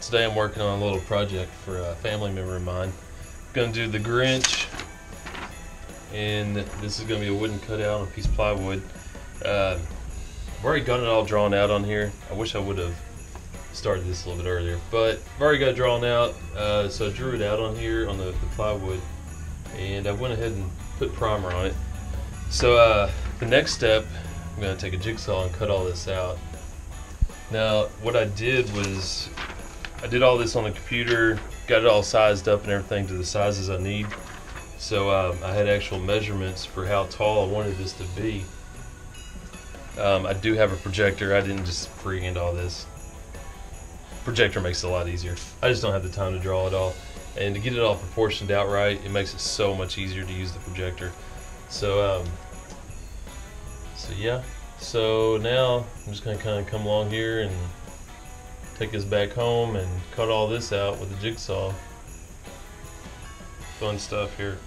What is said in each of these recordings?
Today I'm working on a little project for a family member of mine. I'm going to do the Grinch, and this is going to be a wooden cutout on a piece of plywood. I've already got it all drawn out on here. I wish I would have started this a little bit earlier, but I've already got it drawn out, so I drew it out on here on the plywood, and I went ahead and put primer on it. So the next step, I'm going to take a jigsaw and cut all this out. Now what I did was I did all this on the computer, got it all sized up and everything to the sizes I need. So I had actual measurements for how tall I wanted this to be. I do have a projector. I didn't just freehand all this. Projector makes it a lot easier. I just don't have the time to draw it all, and to get it all proportioned out right, it makes it so much easier to use the projector. So yeah. So now I'm just going to kind of come along here and take this back home and cut all this out with a jigsaw. Fun stuff here.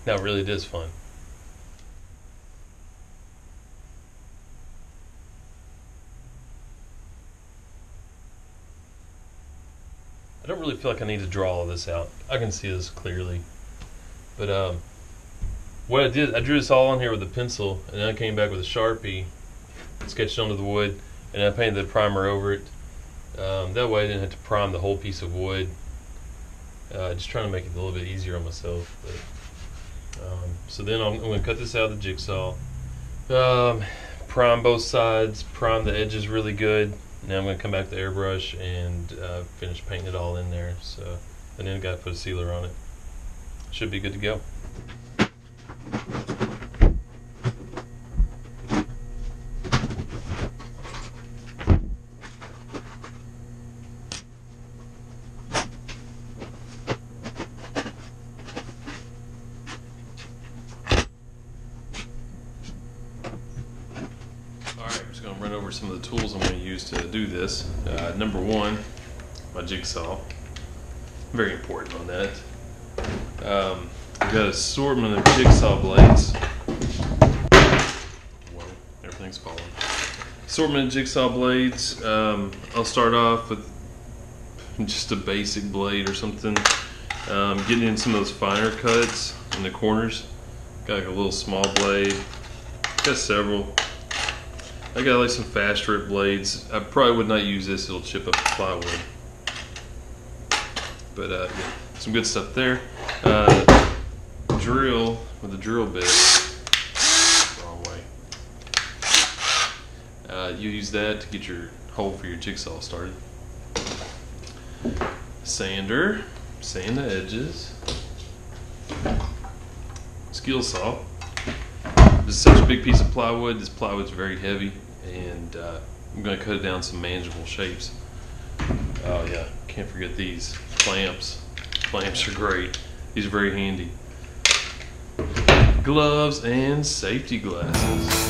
Now really it is fun. I don't really feel like I need to draw all this out. I can see this clearly. But what I did, I drew this all on here with a pencil, and then I came back with a Sharpie, sketched onto the wood, and I painted the primer over it. That way I didn't have to prime the whole piece of wood. Just trying to make it a little bit easier on myself. But, so then I'm going to cut this out of the jigsaw, prime both sides, prime the edges really good. Now I'm going to come back to Airbrush and finish painting it all in there. So, and then I got to put a sealer on it. Should be good to go. Going to run over some of the tools I'm going to use to do this. Number one, my jigsaw. Very important on that. I've got an assortment of jigsaw blades. Whoa, everything's falling. Assortment of jigsaw blades. I'll start off with just a basic blade or something. Getting in some of those finer cuts in the corners. Got like a little small blade. Got several. I got like some fast rip blades. I probably would not use this, it'll chip up the plywood. But yeah, some good stuff there. Drill with a drill bit. Wrong way. You use that to get your hole for your jigsaw started. Sander, sand the edges. Skill saw. This is such a big piece of plywood. This plywood's very heavy, and I'm going to cut it down some manageable shapes. Oh yeah, can't forget these clamps. Clamps are great. These are very handy. Gloves and safety glasses.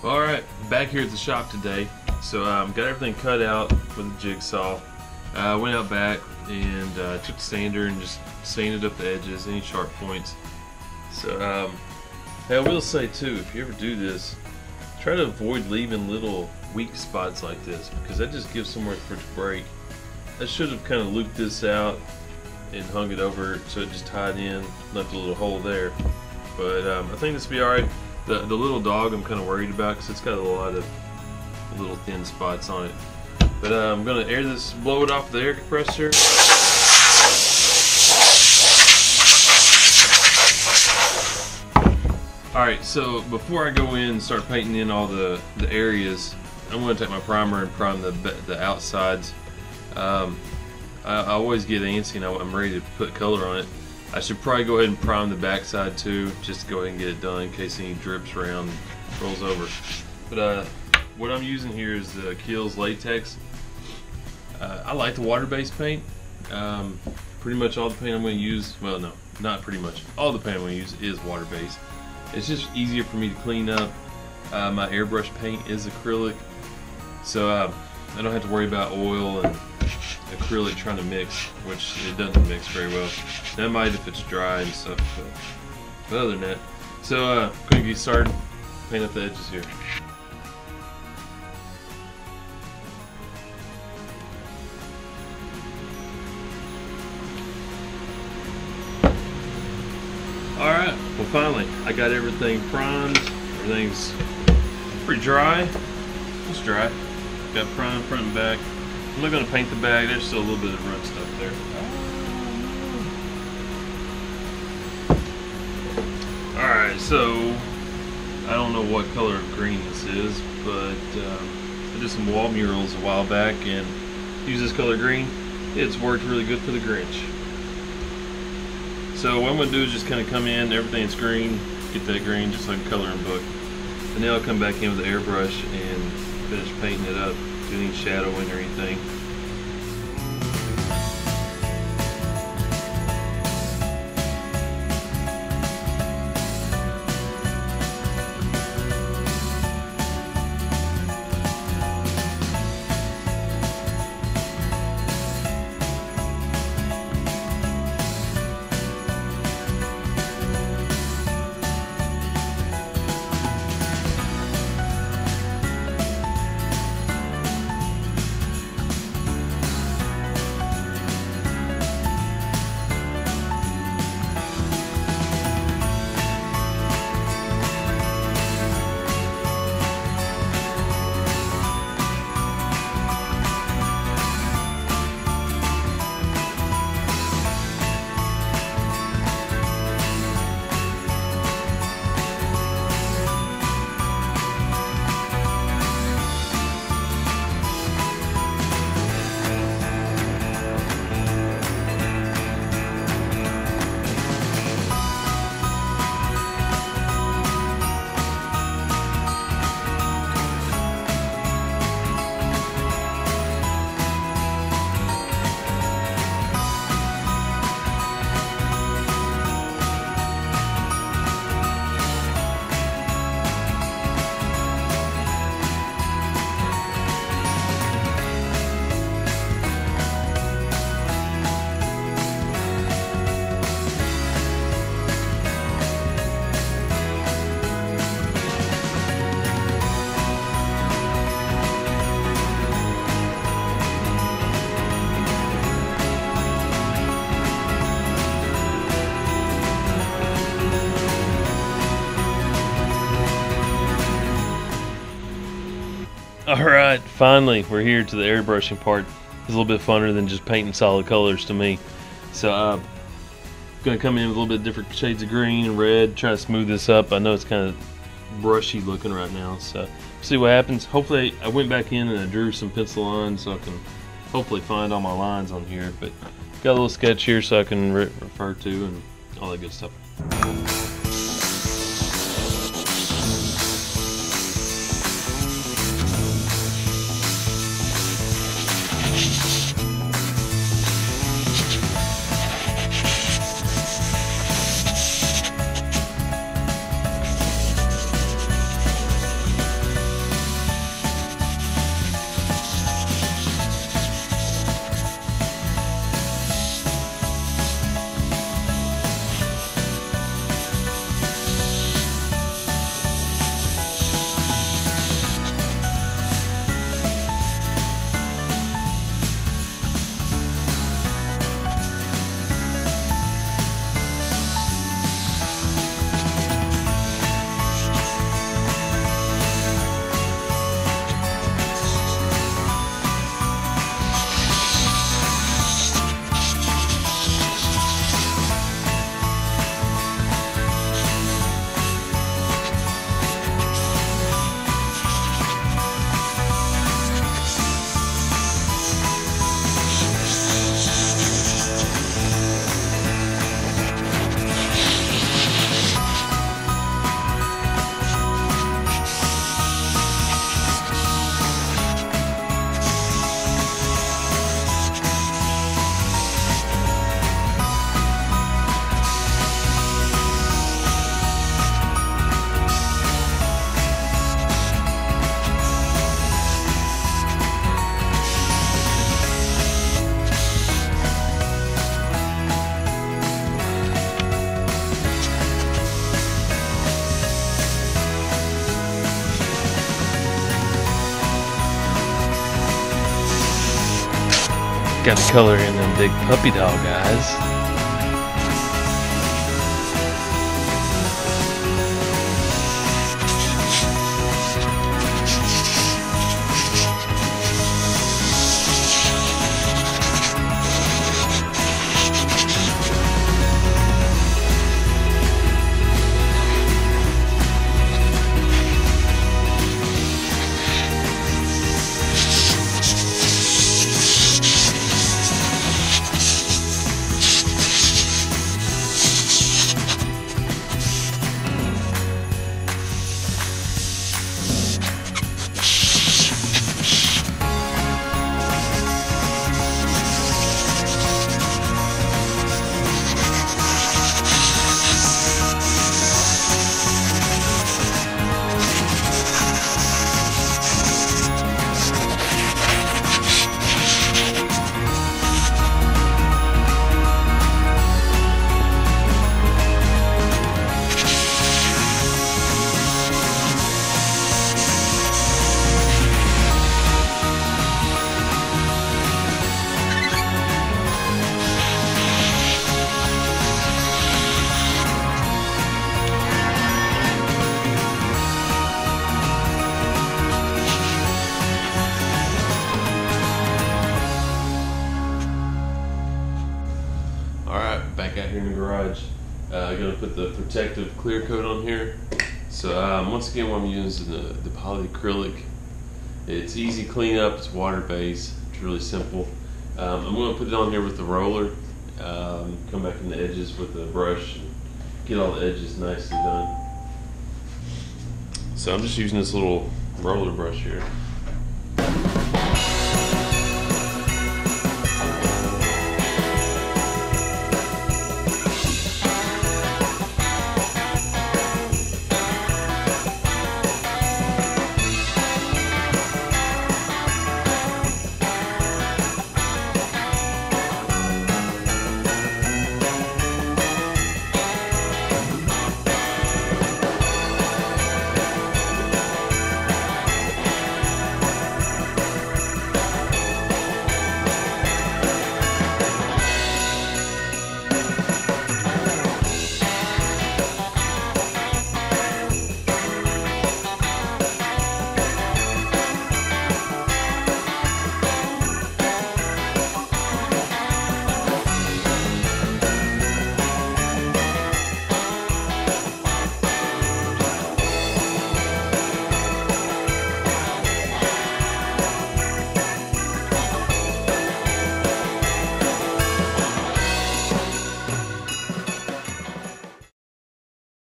Alright, back here at the shop today. So got everything cut out with a jigsaw. I went out back and took the sander and just sanded up the edges, any sharp points. So I will say too, if you ever do this, try to avoid leaving little weak spots like this, because that just gives somewhere for it to break. I should have kind of looped this out and hung it over so it just tied in, left a little hole there. But I think this will be alright. The little dog I'm kind of worried about because it's got a lot of little thin spots on it. But I'm going to blow it off the air compressor. Alright, so before I go in and start painting in all the areas, I'm going to take my primer and prime the outsides. I always get antsy and I'm ready to put color on it. I should probably go ahead and prime the backside too, just to go ahead and get it done in case any drips around and rolls over. But what I'm using here is the Kiehl's latex. I like the water-based paint. Pretty much all the paint I'm going to use, well no, not pretty much, all the paint I'm going to use is water-based. It's just easier for me to clean up. My airbrush paint is acrylic, so I don't have to worry about oil and acrylic trying to mix, which it doesn't mix very well. That might if it's dry and stuff, but other than that. So I'm going to get started, paint up the edges here. Alright, well finally, I got everything primed. Everything's pretty dry. It's dry. Got primed front and back. I'm not going to paint the bag. There's still a little bit of run stuff there. Alright, so I don't know what color of green this is, but I did some wall murals a while back and used this color green. It's worked really good for the Grinch. So what I'm going to do is just kind of come in, everything's green, get that green just like a coloring book. And then I'll come back in with the airbrush and finish painting it up, do any shadowing or anything. Alright, finally we're here to the airbrushing part. It's a little bit funner than just painting solid colors to me. So I'm going to come in with a little bit different shades of green and red, try to smooth this up. I know it's kind of brushy looking right now, so see what happens. Hopefully I went back in and I drew some pencil lines so I can hopefully find all my lines on here, but got a little sketch here so I can refer to and all that good stuff. got the color in them big puppy dog eyes. Alright, back out here in the garage. Gonna put the protective clear coat on here. So once again, what I'm using is the polyacrylic. It's easy cleanup, it's water based, it's really simple. I'm gonna put it on here with the roller, come back in the edges with the brush and get all the edges nicely done. So I'm just using this little roller brush here.